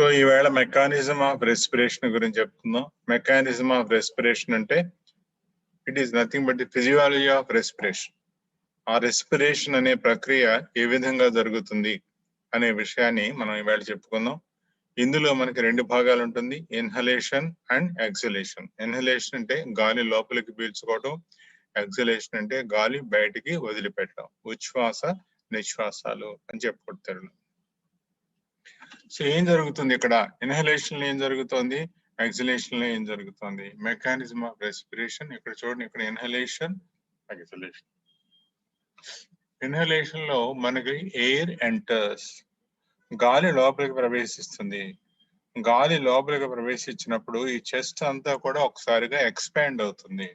So ఈవేళ mechanism of respiration గురించి చెప్తున్నాం. మెకానిజం ఆఫ్ రెస్పిరేషన్ అంటే it is nothing but the physiology of respiration. ఆ రెస్పిరేషన్ అనే ప్రక్రియ ఏ విధంగా జరుగుతుంది అనే విషయాన్ని మనం ఈవేళ చెప్పుకుందాం. ఇందులో మనకి రెండు భాగాలు ఉంటుంది, ఇన్హలేషన్ అండ్ ఎక్సలేషన్. ఇన్హలేషన్ అంటే గాలి లోపలికి పీల్చుకోవడం, ఎక్సలేషన్ అంటే గాలి బయటికి వదిలిపెట్టడం. ఉచ్ఛ్వాస నిశ్వాసాలు అని చెప్పుకుంటారు. సో ఏం జరుగుతుంది ఇక్కడ? ఇన్హలేషన్ లో ఏం జరుగుతుంది, ఎక్సలేషన్ లో ఏం జరుగుతుంది? మెకానిజం ఆఫ్ రెస్పిరేషన్ ఇక్కడ చూడండి. ఇక్కడ ఇన్హలేషన్, ఎక్సలేషన్. ఇన్హలేషన్ లో మనకి ఎయిర్ ఎంటర్స్, గాలి లోపలికి ప్రవేశిస్తుంది. గాలి లోపలికి ప్రవేశించినప్పుడు ఈ చెస్ట్ అంతా కూడా ఒకసారిగా ఎక్స్పాండ్ అవుతుంది.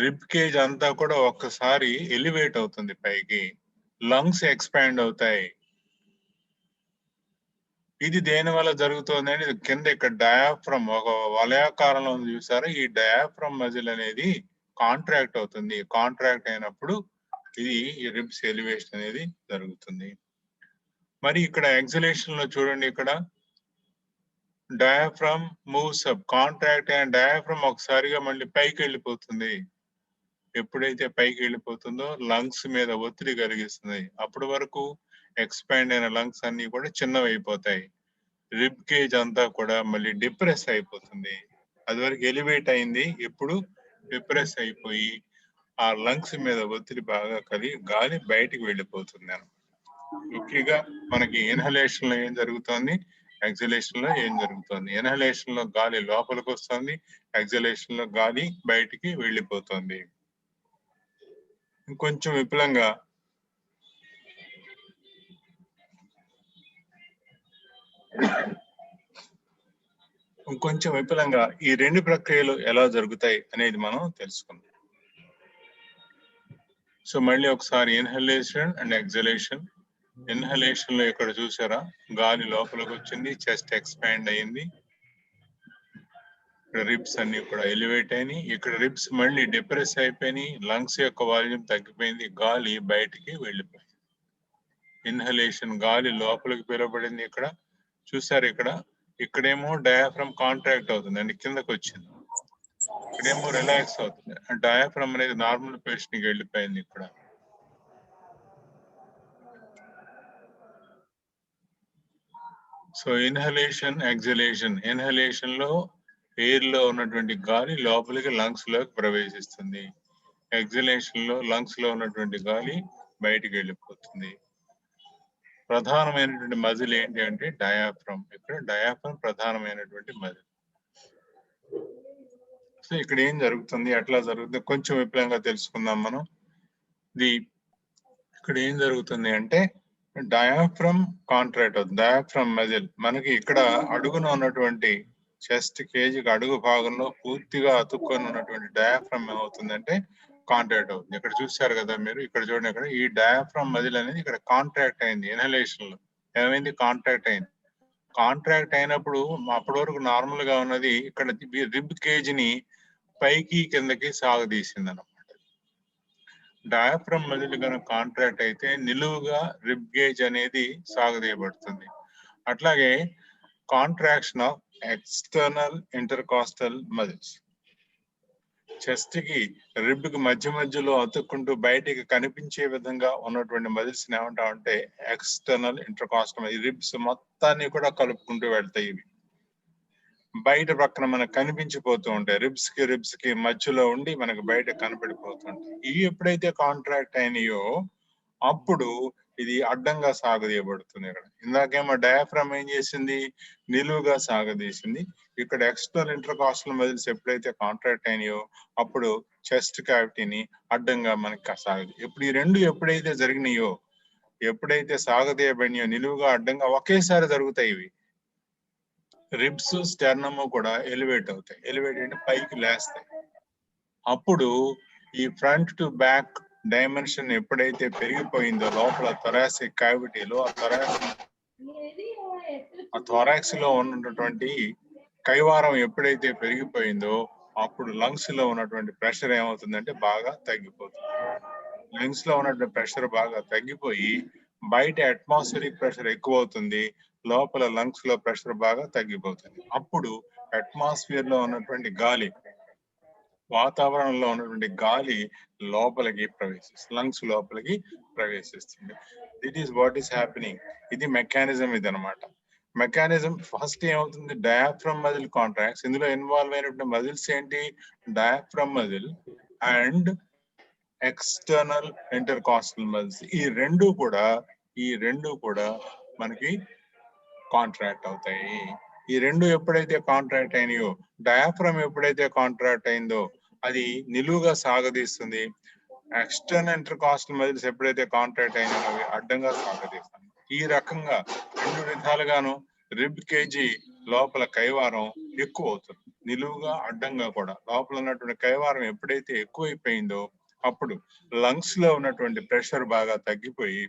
రిబ్ కేజ్ అంతా కూడా ఒక్కసారి ఎలివేట్ అవుతుంది పైకి. లంగ్స్ ఎక్స్పాండ్ అవుతాయి. ఇది దేని వల్ల జరుగుతుంది అనేది కింద ఇక్కడ డయాఫ్రమ్ ఒక వలయాకారంలో ఉంది చూసారా, ఈ డయాఫ్రమ్ మజిల్ అనేది కాంట్రాక్ట్ అవుతుంది. కాంట్రాక్ట్ అయినప్పుడు ఇది రిబ్స్ ఎలివేషన్ అనేది జరుగుతుంది. మరి ఇక్కడ ఎక్సలేషన్ లో చూడండి, ఇక్కడ డయాఫ్రమ్ మూవ్స్ అప్, కాంట్రాక్ట్ అయిన డయాఫ్రమ్ ఒకసారిగా మళ్ళీ పైకి వెళ్ళిపోతుంది. ఎప్పుడైతే పైకి వెళ్ళిపోతుందో లంగ్స్ మీద ఒత్తిడి కలిగిస్తుంది. అప్పటి వరకు ఎక్స్పాండ్ అయిన లంగ్స్ అన్ని కూడా చిన్నవి అయిపోతాయి. రిబ్ కేజ్ అంతా కూడా మళ్ళీ డిప్రెస్ అయిపోతుంది. అది వరకు ఎలివేట్ అయింది, ఇప్పుడు డిప్రెస్ అయిపోయి ఆ లంగ్స్ మీద ఒత్తిడి బాగా కలిగి గాలి బయటికి వెళ్ళిపోతుంది. ముఖ్యంగా మనకి ఇన్హలేషన్ లో ఏం జరుగుతుంది, ఎక్సలేషన్ లో ఏం జరుగుతుంది? ఇన్హలేషన్ లో గాలి లోపలికి వస్తుంది, ఎక్సలేషన్ లో గాలి బయటికి వెళ్ళిపోతుంది. ఇంకొంచెం విపులంగా ఈ రెండు ప్రక్రియలు ఎలా జరుగుతాయి అనేది మనం తెలుసుకుందాం. సో మళ్ళీ ఒకసారి ఇన్హలేషన్ అండ్ ఎక్సలేషన్. ఇన్హలేషన్ లో ఇక్కడ చూసారా, గాలి లోపలికి వచ్చింది, చెస్ట్ ఎక్స్పాండ్ అయ్యింది, ఇక్కడ రిబ్స్ అన్ని కూడా ఎలివేట్ అయినాయి, ఇక్కడ రిబ్స్ మళ్ళీ డిప్రెస్ అయిపోయినాయి, లంగ్స్ యొక్క వాల్యూమ్ తగ్గిపోయింది, గాలి బయటికి వెళ్ళిపోయింది. ఇన్హలేషన్ గాలి లోపలికి పిలువబడింది. ఇక్కడ చూసారు, ఇక్కడేమో డయాఫ్రమ్ కాంట్రాక్ట్ అవుతుంది అండి, కిందకి వచ్చింది. ఇక్కడేమో రిలాక్స్ అవుతుంది. డయాఫ్రమ్ అనేది నార్మల్ పొజిషన్ కి వెళ్ళిపోయింది. ఇక్కడ సో ఇన్హలేషన్, ఎక్సలేషన్. ఇన్హలేషన్ లో ఎయిర్ లో ఉన్నటువంటి గాలి లోపలికి లంగ్స్ లోకి ప్రవేశిస్తుంది. ఎక్సలేషన్ లో లంగ్స్ లో ఉన్నటువంటి గాలి బయటికి వెళ్ళిపోతుంది. ప్రధానమైనటువంటి మజిల్ ఏంటి అంటే డయాఫ్రమ్. ఇక్కడ డయాఫ్రమ్ ప్రధానమైనటువంటి మజిల్. సో ఇక్కడ ఏం జరుగుతుంది, ఎట్లా జరుగుతుంది కొంచెం విపులంగా తెలుసుకుందాం మనం. ఇక్కడ ఏం జరుగుతుంది అంటే డయాఫ్రమ్ కాంట్రాక్ట్ అవుతుంది. డయాఫ్రమ్ మజిల్ మనకి ఇక్కడ అడుగున ఉన్నటువంటి చెస్ట్ కేజీకి అడుగు భాగంలో పూర్తిగా అతుక్కొని ఉన్నటువంటి డయాఫ్రమ్ ఏమవుతుందంటే కాంట్రాక్ట్ అవుతుంది. ఇక్కడ చూసారు కదా మీరు, ఇక్కడ చూడండి, ఇక్కడ ఈ డయాఫ్రమ్ మజిల్ అనేది ఇక్కడ కాంట్రాక్ట్ అయింది. ఇన్హలేషన్ లో ఏమైంది, కాంట్రాక్ట్ అయింది. కాంట్రాక్ట్ అయినప్పుడు అప్పటి వరకు నార్మల్ గా ఉన్నది ఇక్కడ రిబ్ కేజ్ ని పైకి కిందకి సాగదీసింది అన్నమాట. డయాఫ్రమ్ మజిల్ కనుక కాంట్రాక్ట్ అయితే నిలువుగా రిబ్ గేజ్ అనేది సాగదీయబడుతుంది. అట్లాగే contraction of external intercostal muscles, chest కి రిబ్ కి మధ్యలో అతుక్కుంటూ బయటికి కనిపించే విధంగా ఉన్నటువంటి మజిల్స్ ఏమంటామంటే ఎక్స్టర్నల్ ఇంటర్కాస్టల్. ఈ రిబ్స్ మొత్తాన్ని కూడా కలుపుకుంటూ వెళ్తాయి. ఇవి బయట పక్కన మనకు కనిపించిపోతూ ఉంటాయి. రిబ్స్ కి మధ్యలో ఉండి మనకు బయట కనపడిపోతుంటాయి. ఇవి ఎప్పుడైతే కాంట్రాక్ట్ అయినాయో అప్పుడు ఇది అడ్డంగా సాగదీయబడుతుంది. ఇక్కడ ఇందాకేమో డయాఫ్రమ్ ఏం చేసింది, నిలువుగా సాగదీసింది. ఇక్కడ ఎక్స్టర్నల్ ఇంటర్కాస్టల్ మజిల్స్ ఎప్పుడైతే కాంట్రాక్ట్ అయినాయో అప్పుడు చెస్ట్ క్యావిటీని అడ్డంగా మనకి సాగదు. ఇప్పుడు ఈ రెండు ఎప్పుడైతే జరిగినాయో, ఎప్పుడైతే సాగదీయబడినాయో నిలువుగా అడ్డంగా ఒకేసారి జరుగుతాయి. ఇవి రిబ్స్ స్టెర్నము కూడా ఎలివేట్ అవుతాయి. ఎలివేట్ అంటే పైకి లేస్తాయి. అప్పుడు ఈ ఫ్రంట్ టు బ్యాక్ డైమెన్షన్ ఎప్పుడైతే పెరిగిపోయిందో లోపల థొరాసిక్ క్యావిటీలో, ఆ థొరాక్స్ లో ఉన్నటువంటి కైవారం ఎప్పుడైతే పెరిగిపోయిందో అప్పుడు లంగ్స్ లో ఉన్నటువంటి ప్రెషర్ ఏమవుతుందంటే బాగా తగ్గిపోతుంది. లంగ్స్ లో ఉన్నటువంటి ప్రెషర్ బాగా తగ్గిపోయి బయట అట్మాస్ఫియరిక్ ప్రెషర్ ఎక్కువ అవుతుంది, లోపల లంగ్స్ లో ప్రెషర్ బాగా తగ్గిపోతుంది. అప్పుడు అట్మాస్ఫియర్ లో ఉన్నటువంటి గాలి, వాతావరణంలో ఉన్నటువంటి గాలి లోపలికి ప్రవేశిస్తుంది, లంగ్స్ లోపలికి ప్రవేశిస్తుంది. దిట్ ఈస్ వాట్ ఈస్ హ్యాపెనింగ్. ఇది మెకానిజం, ఇది అనమాట. మెకానిజం ఫస్ట్ ఏమవుతుంది, డయాఫ్రమ్ మజిల్ కాంట్రాక్ట్స్. ఇందులో ఇన్వాల్వ్ అయినటువంటి మజిల్స్ ఏంటి, diaphragm muscle and external intercostal muscles. ఈ రెండు కూడా మనకి కాంట్రాక్ట్ అవుతాయి. ఈ రెండు ఎప్పుడైతే కాంట్రాక్ట్ అయినాయో, డయాఫ్రమ్ ఎప్పుడైతే కాంట్రాక్ట్ అయిందో అది నిలువుగా సాగదీస్తుంది. ఎక్స్టర్నల్ ఇంటర్కాస్టల్ మజిల్స్ ఎప్పుడైతే కాంట్రాక్ట్ అయినాయో అవి అడ్డంగా సాగదీస్తాయి. ఈ రకంగా రెండు విధాలుగాను రిబ్ కేజీ లోపల కైవారం ఎక్కువ అవుతుంది, నిలువుగా అడ్డంగా కూడా. లోపల ఉన్నటువంటి కైవారం ఎప్పుడైతే ఎక్కువైపోయిందో అప్పుడు లంగ్స్ లో ఉన్నటువంటి ప్రెషర్ బాగా తగ్గిపోయి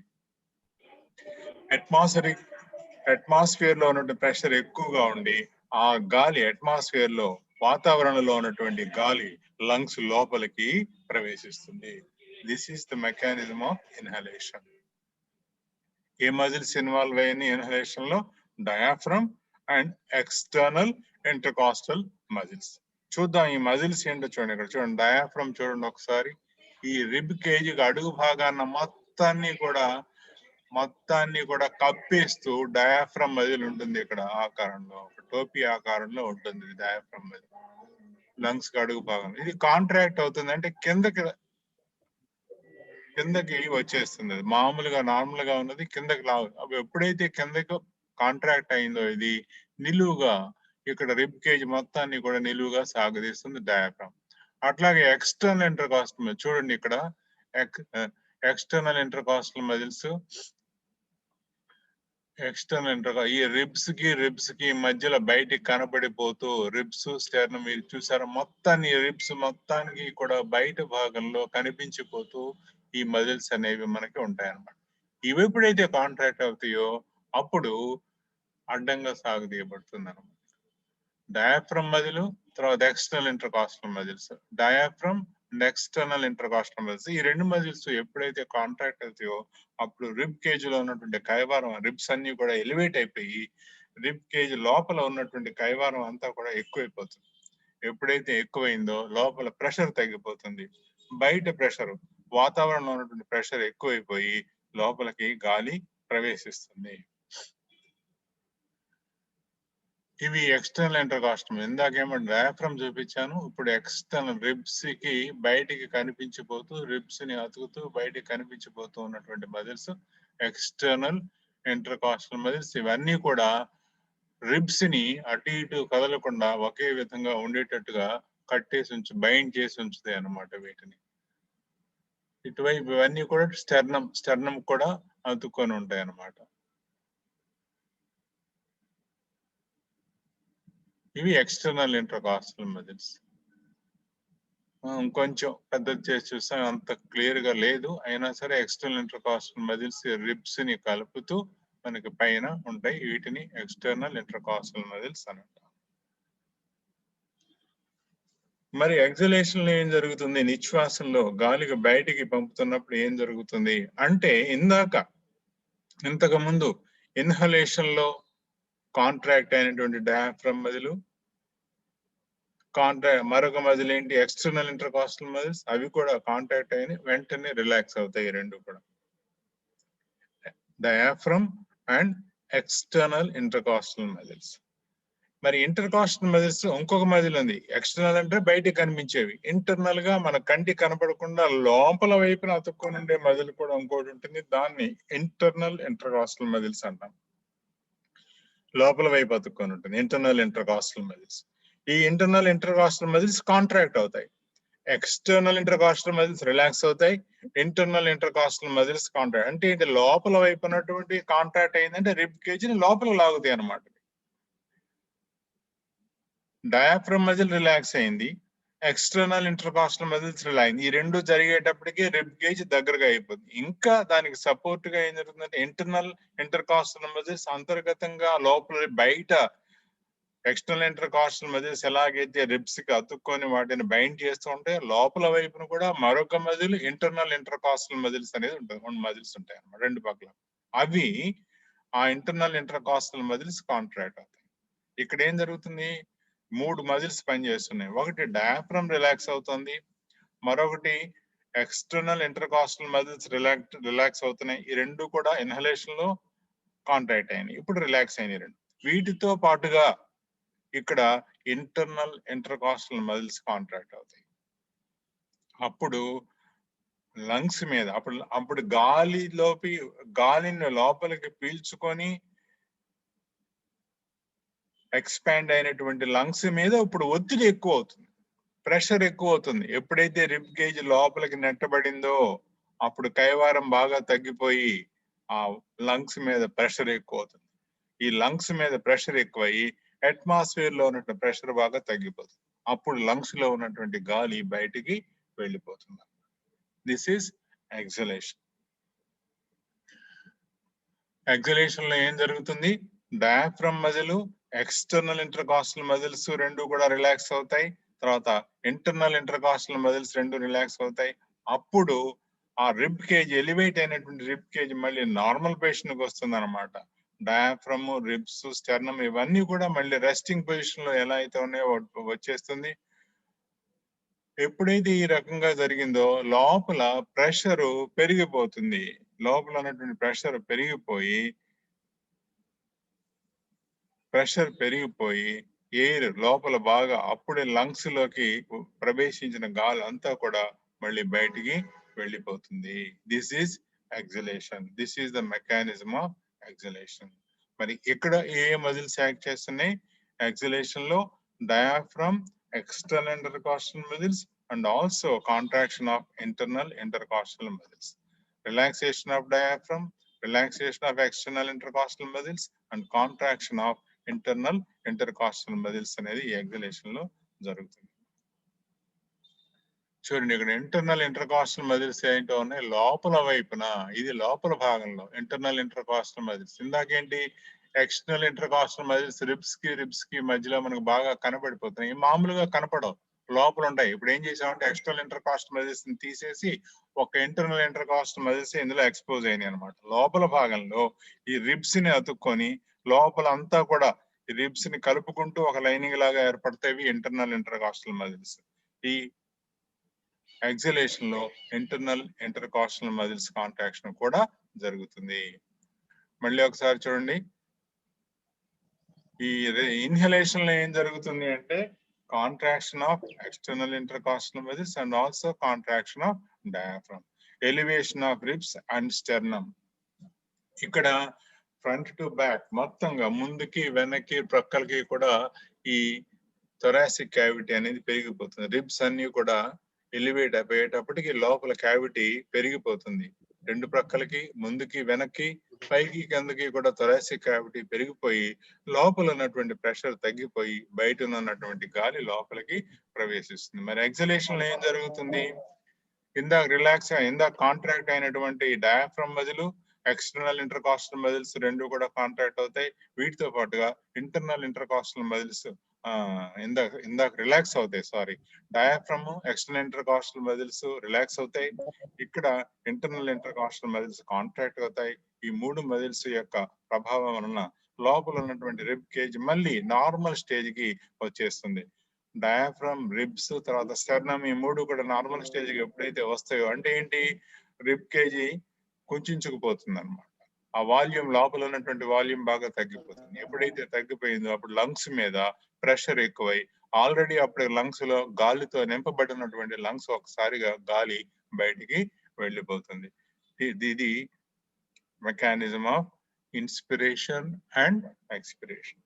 అట్మాస్ఫియర్ లో ఉన్నటువంటి ప్రెషర్ ఎక్కువగా ఉండి ఆ గాలి అట్మాస్ఫియర్ లో, వాతావరణంలో ఉన్నటువంటి గాలి లంగ్స్ లోపలికి ప్రవేశిస్తుంది. This is the mechanism of inhalation. A muscles involve అయ్యాయి ఇన్హలేషన్ లో, diaphragm and external intercostal muscles. చూద్దాం ఈ మజిల్స్ ఏంటో చూడండి. ఇక్కడ చూడండి, డయాఫ్రమ్ చూడండి ఒకసారి. ఈ రిబ్ కేజీకి అడుగు భాగాన్న మొత్తాన్ని కూడా కప్పేస్తూ డయాఫ్రమ్ మజిల్ ఉంటుంది. ఇక్కడ ఆకారంలో, ఒక టోపీ ఆకారంలో ఉంటుంది డయాఫ్రమ్ మజిల్, లంగ్స్ కి అడుగు భాగం. ఇది కాంట్రాక్ట్ అవుతుంది అంటే కిందకి వచ్చేస్తుంది. అది మామూలుగా నార్మల్ గా ఉన్నది కిందకి అవి ఎప్పుడైతే కిందకి కాంట్రాక్ట్ అయిందో ఇది నిలువుగా ఇక్కడ రిబ్ కేజ్ మొత్తాన్ని కూడా నిలువుగా సాగదీస్తుంది డయాఫ్రమ్. అట్లాగే ఎక్స్టర్నల్ ఇంటర్కాస్టల్ మజిల్ చూడండి, ఇక్కడ ఎక్స్టర్నల్ ఇంటర్కాస్టల్ మజిల్స్, ఈ రిబ్స్ కి మధ్యలో బయటికి కనబడిపోతూ రిబ్స్, స్టెర్నమ్ మీరు చూసారా, రిబ్స్ మొత్తానికి కూడా బయట భాగంలో కనిపించిపోతూ ఈ మజిల్స్ అనేవి మనకి ఉంటాయన్నమాట. ఇవి ఎప్పుడైతే కాంట్రాక్ట్ అవుతాయో అప్పుడు అడ్డంగా సాగదీయబడుతుంది అనమాట. డయాఫ్రమ్ మజిల్, తర్వాత external intercostal muscles. Diaphragm, external intercostal muscles, ఈ రెండు మజిల్స్ ఎప్పుడైతే కాంట్రాక్ట్ అవుతాయో అప్పుడు రిబ్ కేజ్ లో ఉన్నటువంటి కైవారం, రిబ్స్ అన్ని కూడా ఎలివేట్ అయిపోయి రిబ్ కేజ్ లోపల ఉన్నటువంటి కైవారం అంతా కూడా ఎక్కువైపోతుంది. ఎప్పుడైతే ఎక్కువైందో లోపల ప్రెషర్ తగ్గిపోతుంది, బయట ప్రెషర్, వాతావరణంలో ఉన్నటువంటి ప్రెషర్ ఎక్కువైపోయి లోపలికి గాలి ప్రవేశిస్తుంది. ఇవి ఎక్స్టర్నల్ ఇంటర్కాస్టల్. ఇందాకేమో డయాఫ్రమ్ చూపించాను, ఇప్పుడు ఎక్స్టర్నల్ రిబ్స్ కి బయటికి కనిపించిపోతూ, రిబ్స్ ని అతుకుతూ బయటికి కనిపించిపోతూ ఉన్నటువంటి మజిల్స్ ఎక్స్టర్నల్ ఇంటర్కాస్టల్ మజిల్స్. ఇవన్నీ కూడా రిబ్స్ ని అటు ఇటు కదలకుండా ఒకే విధంగా ఉండేటట్టుగా కట్టేసి బైండ్ చేసి ఉంచుతాయి అన్నమాట వీటిని. ఇటువైపు ఇవన్నీ కూడా స్టెర్నమ్ కూడా అతుక్కొని ఉంటాయి అన్నమాట. ఇవి ఎక్స్టర్నల్ ఇంటర్కాస్టల్ మజిల్స్. కొంచెం పెద్దది చేసి చూస్తాం, అంత క్లియర్ గా లేదు, అయినా సరే ఎక్స్టర్నల్ ఇంటర్కాస్టల్ మజిల్స్ రిబ్స్ ని కలుపుతూ మనకి పైన ఉంటాయి. వీటిని ఎక్స్టర్నల్ ఇంటర్కాస్టల్ మజిల్స్ అని అంటాం. మరి ఎక్సలేషన్ లో ఏం జరుగుతుంది, నిశ్వాసంలో గాలికి బయటికి పంపుతున్నప్పుడు ఏం జరుగుతుంది అంటే, ఇంతకు ముందు ఇన్హలేషన్ లో కాంట్రాక్ట్ అయినటువంటి డయాఫ్రమ్ మజిల్, మరొక మజిల్ ఏంటి, ఎక్స్టర్నల్ ఇంటర్కాస్టల్ మజిల్స్, అవి కూడా కాంట్రాక్ట్ అయిన వెంటనే రిలాక్స్ అవుతాయి రెండు కూడా, diaphragm and external intercostal muscles. మరి ఇంటర్కాస్టల్ మజిల్స్ ఇంకొక మజిల్ ఉంది. ఎక్స్టర్నల్ అంటే బయటికి కనిపించేవి, ఇంటర్నల్ గా మన కంటికి కనపడకుండా లోపల వైపున అతుక్కొని ఉండే మజిల్ కూడా ఇంకోటి ఉంటుంది, దాన్ని ఇంటర్నల్ ఇంటర్కాస్టల్ మజిల్స్ అంటాం. లోపల వైపు అతుక్కొని ఉంటుంది ఇంటర్నల్ ఇంటర్కాస్టల్ మజిల్స్. ఈ ఇంటర్నల్ ఇంటర్కాస్టల్ మజిల్స్ కాంట్రాక్ట్ అవుతాయి, ఎక్స్టర్నల్ ఇంటర్కాస్టల్ మజిల్స్ రిలాక్స్ అవుతాయి, ఇంటర్నల్ ఇంటర్కాస్టల్ మజిల్స్ కాంట్రాక్ట్. అంటే ఇది లోపల వైపు ఉన్నటువంటి కాంట్రాక్ట్ అయిందంటే రిబ్ కేజ్ ని లోపల లాగుతాయి అన్నమాట. డయాఫ్రమ్ మజిల్ రిలాక్స్ అయింది, ఎక్స్టర్నల్ ఇంటర్కాస్టల్ మజిల్స్ రిలాక్స్ అయింది. ఈ రెండు జరిగేటప్పటికి రిబ్ కేజ్ దగ్గరగా అయిపోతుంది. ఇంకా దానికి సపోర్ట్ గా ఏం జరుగుతుందంటే ఇంటర్నల్ ఇంటర్కాస్టల్ మజిల్స్ అంతర్గతంగా లోపల బయట ఎక్స్టర్నల్ ఇంటర్కాస్టల్ మజిల్స్ ఎలాగైతే రిబ్స్ కి అతుక్కొని వాటిని బైండ్ చేస్తూ ఉంటే, లోపల వైపున కూడా మరొక మజిల్ ఇంటర్నల్ ఇంటర్కాస్టల్ మజిల్స్ అనేది ఉంటుంది. రెండు మజిల్స్ ఉంటాయి అన్నమాట రెండు పక్కల. అవి ఆ ఇంటర్నల్ ఇంటర్కాస్టల్ మజిల్స్ కాంట్రాక్ట్ అవుతాయి. ఇక్కడ ఏం జరుగుతుంది, 3 మజిల్స్ పనిచేస్తున్నాయి. ఒకటి డయాఫ్రమ్ రిలాక్స్ అవుతుంది, మరొకటి ఎక్స్టర్నల్ ఇంటర్కాస్టల్ మజిల్స్ రిలాక్స్ అవుతున్నాయి. ఈ రెండు కూడా ఇన్హలేషన్ లో కాంట్రాక్ట్ అయినాయి, ఇప్పుడు రిలాక్స్ అయినాయి రెండు. వీటితో పాటుగా ఇక్కడ ఇంటర్నల్ ఇంటర్కాస్టల్ మజిల్స్ కాంట్రాక్ట్ అవుతాయి. అప్పుడు లంగ్స్ మీద అప్పుడు గాలిని లోపలికి పీల్చుకొని ఎక్స్పాండ్ అయినటువంటి లంగ్స్ మీద ఇప్పుడు ఒత్తిడి ఎక్కువ అవుతుంది, ప్రెషర్ ఎక్కువ అవుతుంది. ఎప్పుడైతే రిబ్ గేజ్ లోపలికి నెట్టబడిందో అప్పుడు కైవారం బాగా తగ్గిపోయి ఆ లంగ్స్ మీద ప్రెషర్ ఎక్కువ అవుతుంది. ఈ లంగ్స్ మీద ప్రెషర్ ఎక్కువయ్యి అట్మాస్ఫియర్ లో ఉన్నటువంటి ప్రెషర్ బాగా తగ్గిపోతుంది. అప్పుడు లంగ్స్ లో ఉన్నటువంటి గాలి బయటికి వెళ్ళిపోతుంది. This is exhalation. ఎక్సలేషన్ లో ఏం జరుగుతుంది, diaphragm muscle, external intercostal muscles రెండు కూడా రిలాక్స్ అవుతాయి. తర్వాత ఇంటర్నల్ ఇంటర్కాస్టల్ మజిల్స్ రెండు రిలాక్స్ అవుతాయి. అప్పుడు ఆ రిబ్ కేజ్, ఎలివేట్ అయినటువంటి రిబ్ కేజ్ మళ్ళీ నార్మల్ పొజిషన్ కి వస్తుంది అనమాట. డయాఫ్రమ్, రిబ్స్, స్టెర్నమ్ ఇవన్నీ కూడా మళ్ళీ రెస్టింగ్ పొజిషన్ లో ఎలా అయితే ఉన్నాయో వచ్చేస్తుంది. ఎప్పుడైతే ఈ రకంగా జరిగిందో లోపల ప్రెషర్ పెరిగిపోతుంది. లోపల ఉన్నటువంటి ప్రెషర్ పెరిగిపోయి ఎయిర్ లోపల బాగా అప్పుడే లంగ్స్ లోకి ప్రవేశించిన గాలి అంతా కూడా మళ్ళీ బయటికి వెళ్ళిపోతుంది. This is exhalation. This is the mechanism of exhalation. మరి ఇక్కడ ఏ మజిల్స్ యాక్ట్ చేస్తున్నాయి ఎక్సలేషన్ లో? Diaphragm, external intercostal muscles, and also contraction of internal intercostal muscles. Relaxation of diaphragm, relaxation of external intercostal muscles, and contraction of internal intercostal muscles అనేది exhalation లో జరుగుతుంది. చూడండి ఇక్కడ internal intercostal muscles ఏంటో ఉన్నాయి లోపల వైపున, ఇది లోపల భాగంలో ఇంటర్నల్ ఇంటర్కాస్టల్ మజిల్స్. ఇందాకేంటి ఎక్స్టర్నల్ ఇంటర్కాస్టల్ మజిల్స్ రిబ్స్ కి మధ్యలో మనకు బాగా కనబడిపోతున్నాయి, మామూలుగా కనపడవు, లోపల ఉంటాయి. ఇప్పుడు ఏం చేసామంటే ఎక్స్టర్నల్ ఇంటర్కాస్టల్ మజిల్స్ ని తీసేసి ఒక ఇంటర్నల్ ఇంటర్కాస్టల్ మజిల్స్ ఇందులో ఎక్స్పోజ్ అయినాయి అనమాట. లోపల భాగంలో ఈ రిబ్స్ ని అతుక్కొని లోపల అంతా కూడా ఈ రిబ్స్ ని కలుపుకుంటూ ఒక లైనింగ్ లాగా ఏర్పడతాయి ఇంటర్నల్ ఇంటర్కాస్టల్ మజిల్స్. ఈ ఎక్సలేషన్ లో ఇంటర్నల్ ఇంటర్కాస్టల్ మజిల్స్ కాంట్రాక్షన్ కూడా జరుగుతుంది. మళ్ళీ ఒకసారి చూడండి, ఈ ఇన్హలేషన్ లో ఏం జరుగుతుంది అంటే contraction of external intercostal muscles and also contraction of diaphragm, elevation of ribs and sternum. ఇక్కడ ఫ్రంట్ టు బ్యాక్ మొత్తంగా ముందుకి వెనక్కి ప్రక్కలకి కూడా ఈ థొరాసిక్ క్యావిటీ అనేది పెరిగిపోతుంది. రిబ్స్ అన్ని కూడా ఎలివేట్ అయిపోయేటప్పటికి లోపల క్యావిటీ పెరిగిపోతుంది. రెండు ప్రక్కలకి ముందుకి వెనక్కి పైకి కిందకి కూడా థొరాసిక్ క్యావిటీ పెరిగిపోయి లోపల ఉన్నటువంటి ప్రెషర్ తగ్గిపోయి బయట ఉన్నటువంటి గాలి లోపలికి ప్రవేశిస్తుంది. మరి ఎక్సలేషన్ లో ఏం జరుగుతుంది, ఇందాక కాంట్రాక్ట్ అయినటువంటి diaphragm muscle, external intercostal muscles రెండు కూడా కాంట్రాక్ట్ అవుతాయి. వీటితో పాటుగా ఇంటర్నల్ ఇంటర్కాస్టల్ మజిల్స్ ఇందాక రిలాక్స్ అవుతాయి. Sorry, diaphragm, external intercostal muscles relax అవుతాయి. ఇక్కడ ఇంటర్నల్ ఇంటర్కాస్టల్ మజిల్స్ కాంట్రాక్ట్ అవుతాయి. ఈ మూడు మజిల్స్ యొక్క ప్రభావం వలన లోపల ఉన్నటువంటి రిబ్ కేజ్ మళ్ళీ నార్మల్ స్టేజ్ కి వచ్చేస్తుంది. డయాఫ్రమ్, రిబ్స్, తర్వాత స్టెర్నమ్ ఈ మూడు కూడా నార్మల్ స్టేజ్ కి ఎప్పుడైతే వస్తాయో అంటే ఏంటి, రిబ్ కేజీ కుంచుకుపోతుంది అనమాట. ఆ వాల్యూమ్, లోపల ఉన్నటువంటి వాల్యూమ్ బాగా తగ్గిపోతుంది. ఎప్పుడైతే తగ్గిపోయిందో అప్పుడు లంగ్స్ మీద ప్రెషర్ ఎక్కువై ఆల్రెడీ అప్పుడు లంగ్స్ లో గాలితో నింపబడినటువంటి లంగ్స్ ఒకసారిగా గాలి బయటికి వెళ్ళిపోతుంది. ఇది mechanism of inspiration and expiration.